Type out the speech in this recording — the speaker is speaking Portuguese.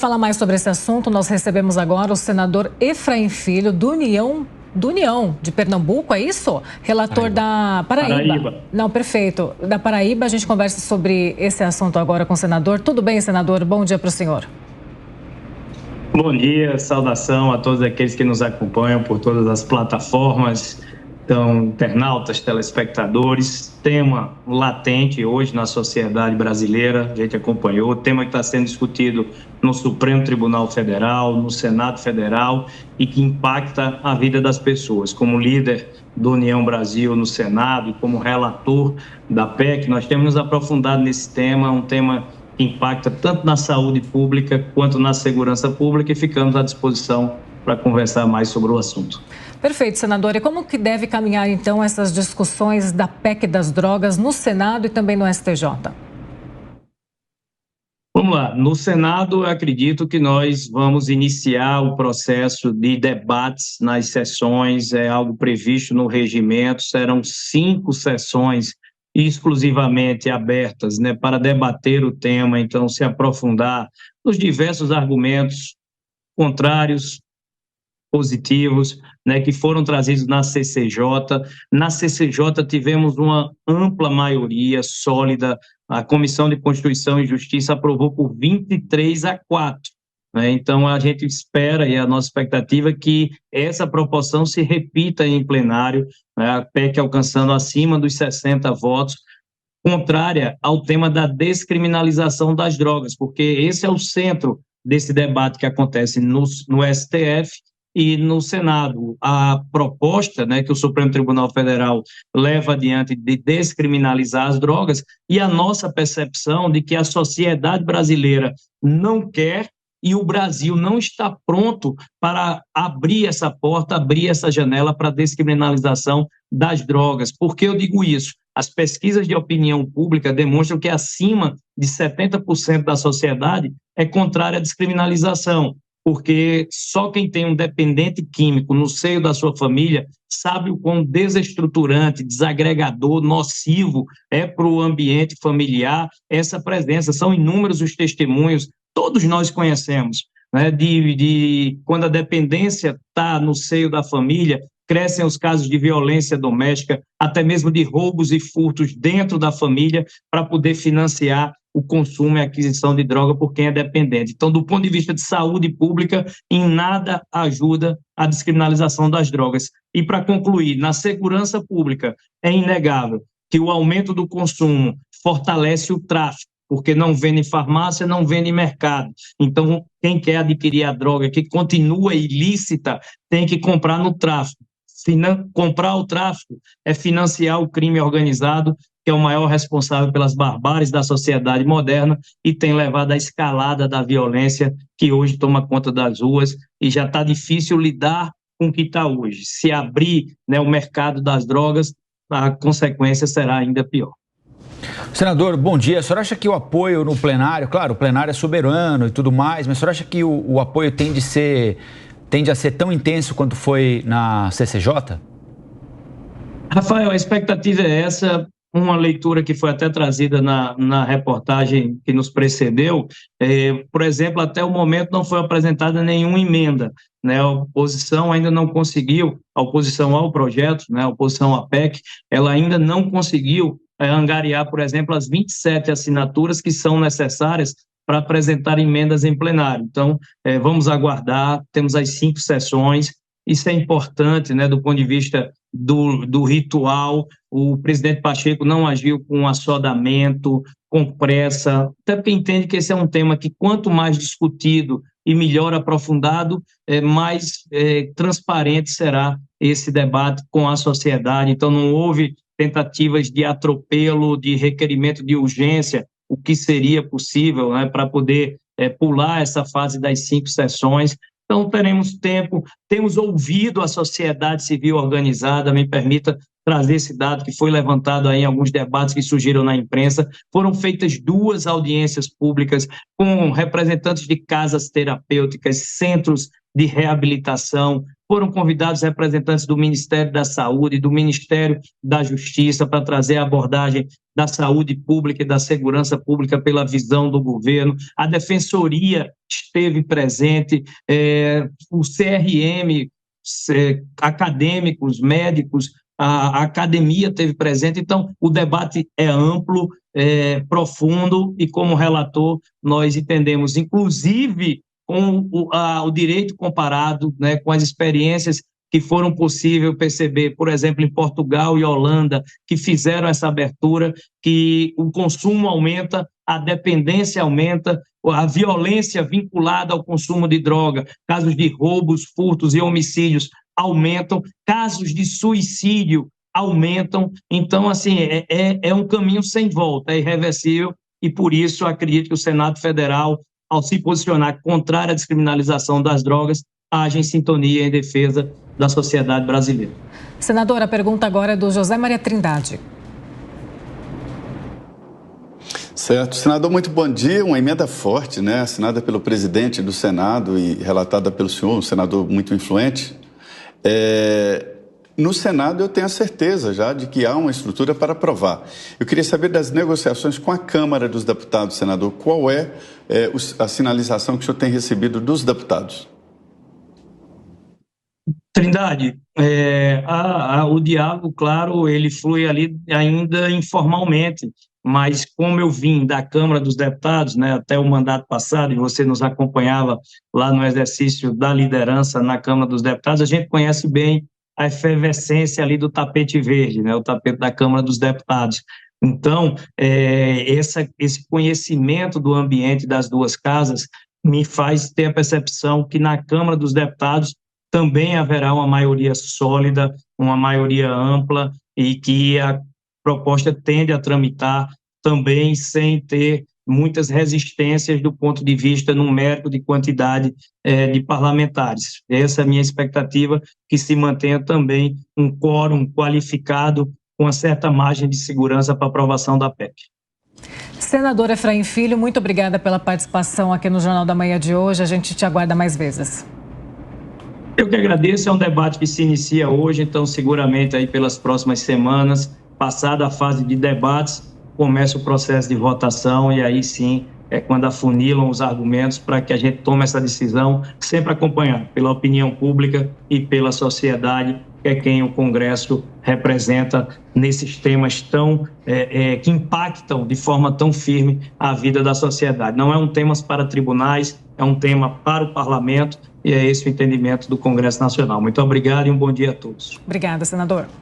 Falar mais sobre esse assunto, nós recebemos agora o senador Efraim Filho, do União de Pernambuco, é isso? Relator da Paraíba. Não, perfeito. Da Paraíba, a gente conversa sobre esse assunto agora com o senador. Tudo bem, senador? Bom dia para o senhor. Bom dia, saudação a todos aqueles que nos acompanham por todas as plataformas, então, internautas, telespectadores. Tema latente hoje na sociedade brasileira, a gente acompanhou, tema que está sendo discutido no Supremo Tribunal Federal, no Senado Federal e que impacta a vida das pessoas. Como líder do União Brasil no Senado e como relator da PEC, nós temos nos aprofundado nesse tema, um tema que impacta tanto na saúde pública quanto na segurança pública, e ficamos à disposição para conversar mais sobre o assunto. Perfeito, senador. E como que deve caminhar, então, essas discussões da PEC das drogas no Senado e também no STJ? Vamos lá. No Senado, eu acredito que nós vamos iniciar o processo de debates nas sessões, é algo previsto no regimento, serão 5 sessões exclusivamente abertas, né, para debater o tema, então se aprofundar nos diversos argumentos contrários, positivos, né, que foram trazidos na CCJ. Na CCJ tivemos uma ampla maioria sólida, a Comissão de Constituição e Justiça aprovou por 23-4, né? Então a gente espera, e a nossa expectativa é que essa proporção se repita em plenário, né, a PEC alcançando acima dos 60 votos, contrária ao tema da descriminalização das drogas, porque esse é o centro desse debate que acontece no STF e no Senado. A proposta, né, que o Supremo Tribunal Federal leva adiante de descriminalizar as drogas, e a nossa percepção de que a sociedade brasileira não quer e o Brasil não está pronto para abrir essa porta, abrir essa janela para a descriminalização das drogas. Por que eu digo isso? As pesquisas de opinião pública demonstram que acima de 70% da sociedade é contrária à descriminalização, porque só quem tem um dependente químico no seio da sua família sabe o quão desestruturante, desagregador, nocivo é para o ambiente familiar essa presença. São inúmeros os testemunhos, todos nós conhecemos, né, de quando a dependência está no seio da família, crescem os casos de violência doméstica, até mesmo de roubos e furtos dentro da família para poder financiar o consumo e a aquisição de droga por quem é dependente. Então, do ponto de vista de saúde pública, em nada ajuda a descriminalização das drogas. E, para concluir, na segurança pública, é inegável que o aumento do consumo fortalece o tráfico, porque não vende em farmácia, não vende em mercado. Então, quem quer adquirir a droga que continua ilícita tem que comprar no tráfico. Comprar o tráfico é financiar o crime organizado, que é o maior responsável pelas barbáries da sociedade moderna e tem levado à escalada da violência que hoje toma conta das ruas, e já está difícil lidar com o que está hoje. Se abrir, né, o mercado das drogas, a consequência será ainda pior. Senador, bom dia. O senhor acha que o apoio no plenário, claro, o plenário é soberano e tudo mais, mas o senhor acha que o apoio tende a ser tão intenso quanto foi na CCJ? Rafael, a expectativa é essa. Uma leitura que foi até trazida na reportagem que nos precedeu, por exemplo, até o momento não foi apresentada nenhuma emenda, né? A oposição ainda não conseguiu, a oposição ao projeto, né? A oposição à PEC, ela ainda não conseguiu angariar, por exemplo, as 27 assinaturas que são necessárias para apresentar emendas em plenário. Então, vamos aguardar, temos as 5 sessões. Isso é importante, né, do ponto de vista do ritual. O presidente Pacheco não agiu com assodamento, com pressa, até porque entende que esse é um tema que, quanto mais discutido e melhor aprofundado, mais transparente será esse debate com a sociedade. Então, não houve tentativas de atropelo, de requerimento de urgência, o que seria possível, né, para poder pular essa fase das 5 sessões. Então, teremos tempo, temos ouvido a sociedade civil organizada. Me permita trazer esse dado que foi levantado aí em alguns debates que surgiram na imprensa. Foram feitas 2 audiências públicas com representantes de casas terapêuticas, centros de reabilitação, foram convidados representantes do Ministério da Saúde, do Ministério da Justiça, para trazer a abordagem da saúde pública e da segurança pública pela visão do governo. A Defensoria esteve presente, o CRM, acadêmicos, médicos, a academia esteve presente. Então, o debate é amplo, profundo, e como relator, nós entendemos, inclusive, com o direito comparado, né, com as experiências que foram possível perceber, por exemplo, em Portugal e Holanda, que fizeram essa abertura, que o consumo aumenta, a dependência aumenta, a violência vinculada ao consumo de droga, casos de roubos, furtos e homicídios aumentam, casos de suicídio aumentam. Então, assim, é um caminho sem volta, é irreversível, e por isso acredito que o Senado Federal, ao se posicionar contrário à descriminalização das drogas, age em sintonia em defesa da sociedade brasileira. Senadora, a pergunta agora é do José Maria Trindade. Certo. Senador, muito bom dia. Uma emenda forte, né? Assinada pelo presidente do Senado e relatada pelo senhor, um senador muito influente. No Senado eu tenho a certeza já de que há uma estrutura para aprovar. Eu queria saber das negociações com a Câmara dos Deputados, senador. Qual é a sinalização que o senhor tem recebido dos deputados? Trindade, o diálogo, claro, ele flui ali ainda informalmente, mas como eu vim da Câmara dos Deputados, né, até o mandato passado, e você nos acompanhava lá no exercício da liderança na Câmara dos Deputados, a gente conhece bem a efervescência ali do tapete verde, né, o tapete da Câmara dos Deputados. Então, esse conhecimento do ambiente das duas casas me faz ter a percepção que na Câmara dos Deputados também haverá uma maioria sólida, uma maioria ampla, e que a proposta tende a tramitar também sem ter muitas resistências do ponto de vista numérico de quantidade de parlamentares. Essa é a minha expectativa, que se mantenha também um quórum qualificado com uma certa margem de segurança para aprovação da PEC. Senador Efraim Filho, muito obrigada pela participação aqui no Jornal da Manhã de hoje. A gente te aguarda mais vezes. Eu que agradeço, é um debate que se inicia hoje, então seguramente aí pelas próximas semanas, passada a fase de debates, começa o processo de votação, e aí sim é quando afunilam os argumentos para que a gente tome essa decisão, sempre acompanhado pela opinião pública e pela sociedade, que é quem o Congresso representa nesses temas que impactam de forma tão firme a vida da sociedade. Não é um tema para tribunais, é um tema para o Parlamento, e é esse o entendimento do Congresso Nacional. Muito obrigado e um bom dia a todos. Obrigada, senador.